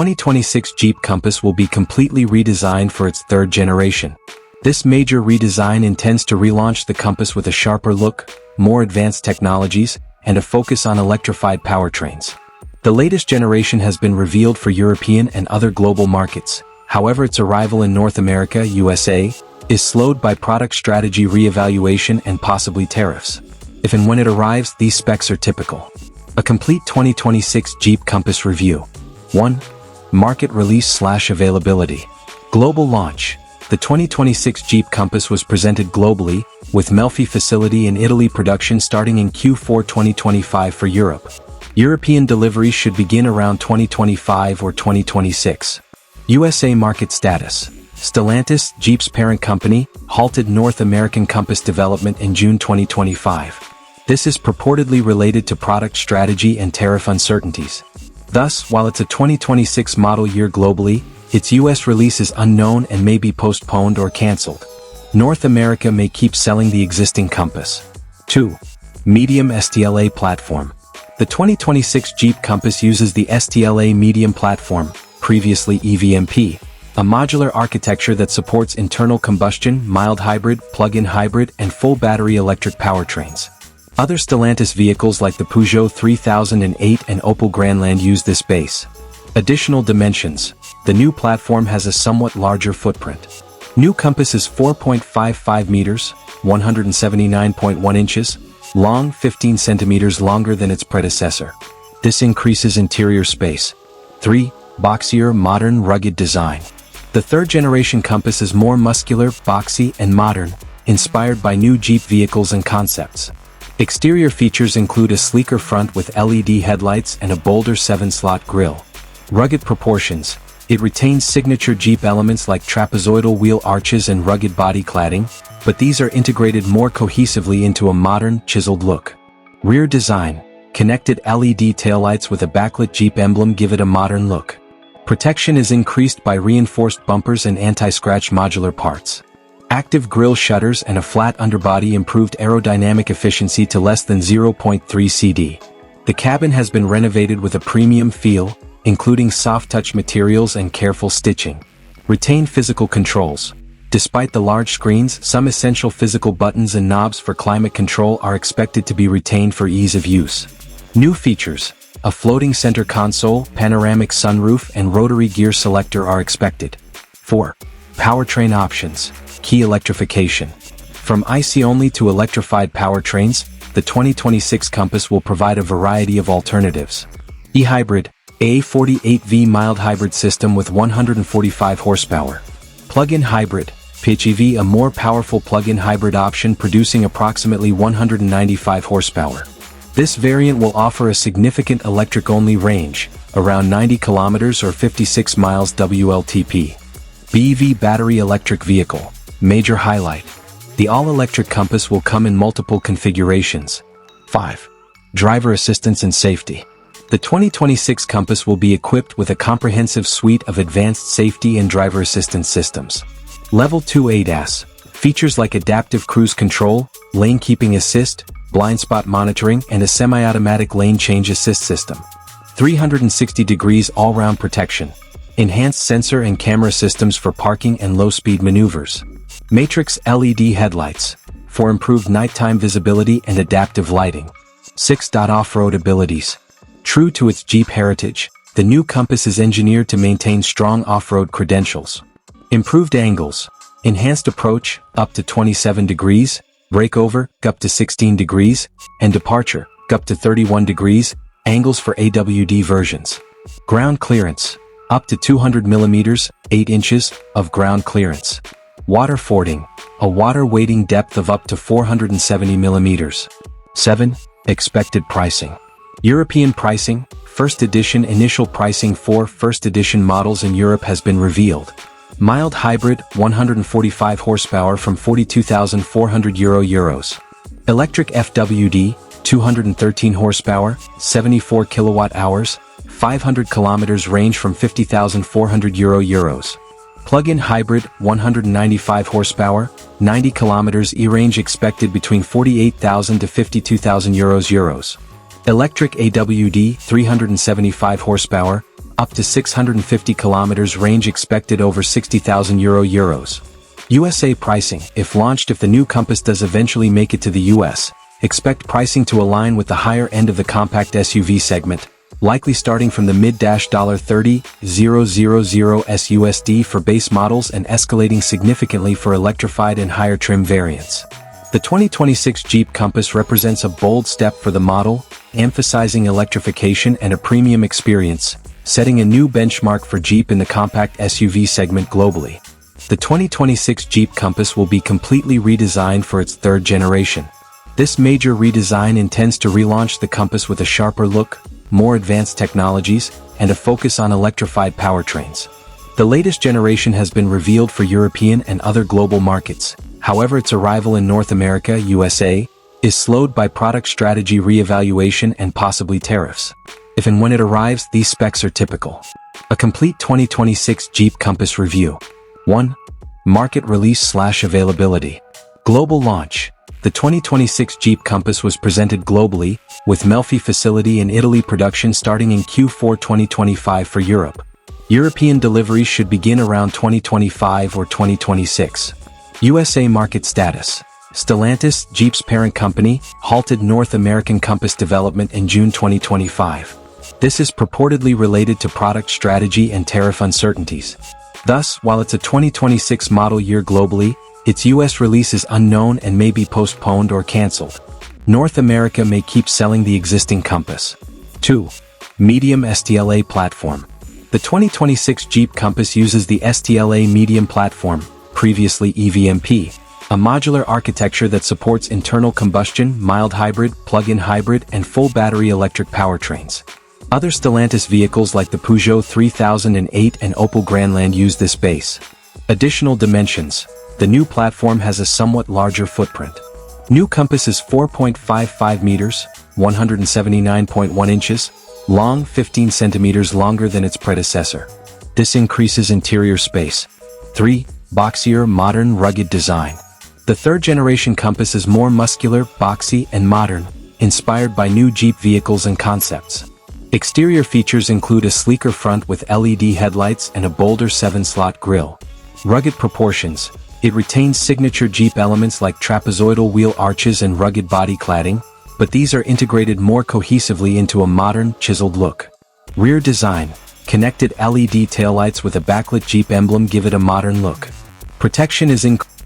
2026 Jeep Compass will be completely redesigned for its third generation. This major redesign intends to relaunch the Compass with a sharper look, more advanced technologies, and a focus on electrified powertrains. The latest generation has been revealed for European and other global markets. However, its arrival in North America, USA, is slowed by product strategy re-evaluation and possibly tariffs. If and when it arrives, these specs are typical. A complete 2026 Jeep Compass review. 1. Market release/availability. Global launch. The 2026 Jeep Compass was presented globally, with Melfi facility in Italy production starting in Q4 2025 for Europe. European deliveries should begin around 2025 or 2026. USA market status. Stellantis, Jeep's parent company, halted North American Compass development in June 2025. This is purportedly related to product strategy and tariff uncertainties. Thus, while it's a 2026 model year globally, its US release is unknown and may be postponed or cancelled. North America may keep selling the existing Compass. 2. Medium STLA platform. The 2026 Jeep Compass uses the STLA medium platform, previously EVMP, a modular architecture that supports internal combustion, mild hybrid, plug-in hybrid, and full battery electric powertrains. Other Stellantis vehicles like the Peugeot 3008 and Opel Grandland use this base. Additional dimensions. The new platform has a somewhat larger footprint. New Compass is 4.55 meters, 179.1 inches, long, 15 centimeters longer than its predecessor. This increases interior space. 3. Boxier, modern, rugged design. The third-generation Compass is more muscular, boxy, and modern, inspired by new Jeep vehicles and concepts. Exterior features include a sleeker front with LED headlights and a bolder 7-slot grille. Rugged proportions. It retains signature Jeep elements like trapezoidal wheel arches and rugged body cladding, but these are integrated more cohesively into a modern, chiseled look. Rear design. Connected LED taillights with a backlit Jeep emblem give it a modern look. Protection is increased by reinforced bumpers and anti-scratch modular parts. Active grille shutters and a flat underbody improved aerodynamic efficiency to less than 0.3 CD. The cabin has been renovated with a premium feel, including soft-touch materials and careful stitching. Retain physical controls. Despite the large screens, some essential physical buttons and knobs for climate control are expected to be retained for ease of use. New features. A floating center console, panoramic sunroof, and rotary gear selector are expected. 4. Powertrain options. Key electrification. From IC-only to electrified powertrains, the 2026 Compass will provide a variety of alternatives. E-hybrid, A48V mild hybrid system with 145 horsepower. Plug-in hybrid, PHEV, a more powerful plug-in hybrid option producing approximately 195 horsepower. This variant will offer a significant electric-only range, around 90 kilometers or 56 miles WLTP. BEV battery electric vehicle. Major highlight. The all-electric Compass will come in multiple configurations. 5. Driver assistance and safety. The 2026 Compass will be equipped with a comprehensive suite of advanced safety and driver assistance systems. Level 2 ADAS. Features like adaptive cruise control, lane keeping assist, blind spot monitoring, and a semi-automatic lane change assist system. 360 degrees all-round protection. Enhanced sensor and camera systems for parking and low-speed maneuvers. Matrix LED headlights, for improved nighttime visibility and adaptive lighting. 6. Off-road abilities. True to its Jeep heritage, the new Compass is engineered to maintain strong off-road credentials. Improved angles. Enhanced approach, up to 27 degrees, breakover, up to 16 degrees, and departure, up to 31 degrees, angles for AWD versions. Ground clearance, up to 200 millimeters, 8 inches, of ground clearance. Water fording, a water wading depth of up to 470 millimeters. 7. Expected pricing. European pricing. First edition initial pricing for first edition models in Europe has been revealed. Mild hybrid, 145 horsepower from €42,400. Electric FWD, 213 horsepower, 74 kilowatt hours, 500 kilometers range from €50,400. Plug-in hybrid, 195 horsepower, 90 kilometers e-range expected between €48,000 to €52,000. Electric AWD, 375 horsepower, up to 650 kilometers range expected over 60,000 euros. USA pricing, if the new Compass does eventually make it to the US, expect pricing to align with the higher end of the compact SUV segment, likely starting from the mid-$30,000 USD for base models and escalating significantly for electrified and higher trim variants. The 2026 Jeep Compass represents a bold step for the model, emphasizing electrification and a premium experience, setting a new benchmark for Jeep in the compact SUV segment globally. The 2026 Jeep Compass will be completely redesigned for its third generation. This major redesign intends to relaunch the Compass with a sharper look, more advanced technologies, and a focus on electrified powertrains. The latest generation has been revealed for European and other global markets. However, its arrival in North America, USA, is slowed by product strategy re-evaluation and possibly tariffs. If and when it arrives, these specs are typical. A complete 2026 Jeep Compass review. 1. Market release/availability. Global launch. The 2026 Jeep Compass was presented globally, with Melfi facility in Italy production starting in Q4 2025 for Europe. European deliveries should begin around 2025 or 2026. USA market status. Stellantis, Jeep's parent company, halted North American Compass development in June 2025. This is purportedly related to product strategy and tariff uncertainties. Thus, while it's a 2026 model year globally, its US release is unknown and may be postponed or cancelled. North America may keep selling the existing Compass. 2. Medium STLA platform. The 2026 Jeep Compass uses the STLA Medium platform, previously EVMP, a modular architecture that supports internal combustion, mild hybrid, plug-in hybrid, and full battery electric powertrains. Other Stellantis vehicles like the Peugeot 3008 and Opel Grandland use this base. Additional dimensions. The new platform has a somewhat larger footprint. New Compass is 4.55 meters, 179.1 inches, long, 15 centimeters longer than its predecessor. This increases interior space. 3. Boxier, modern, rugged design. The third-generation Compass is more muscular, boxy, and modern, inspired by new Jeep vehicles and concepts. Exterior features include a sleeker front with LED headlights and a bolder 7-slot grille. Rugged proportions. It retains signature Jeep elements like trapezoidal wheel arches and rugged body cladding, but these are integrated more cohesively into a modern, chiseled look. Rear design. Connected LED taillights with a backlit Jeep emblem give it a modern look. Protection is included.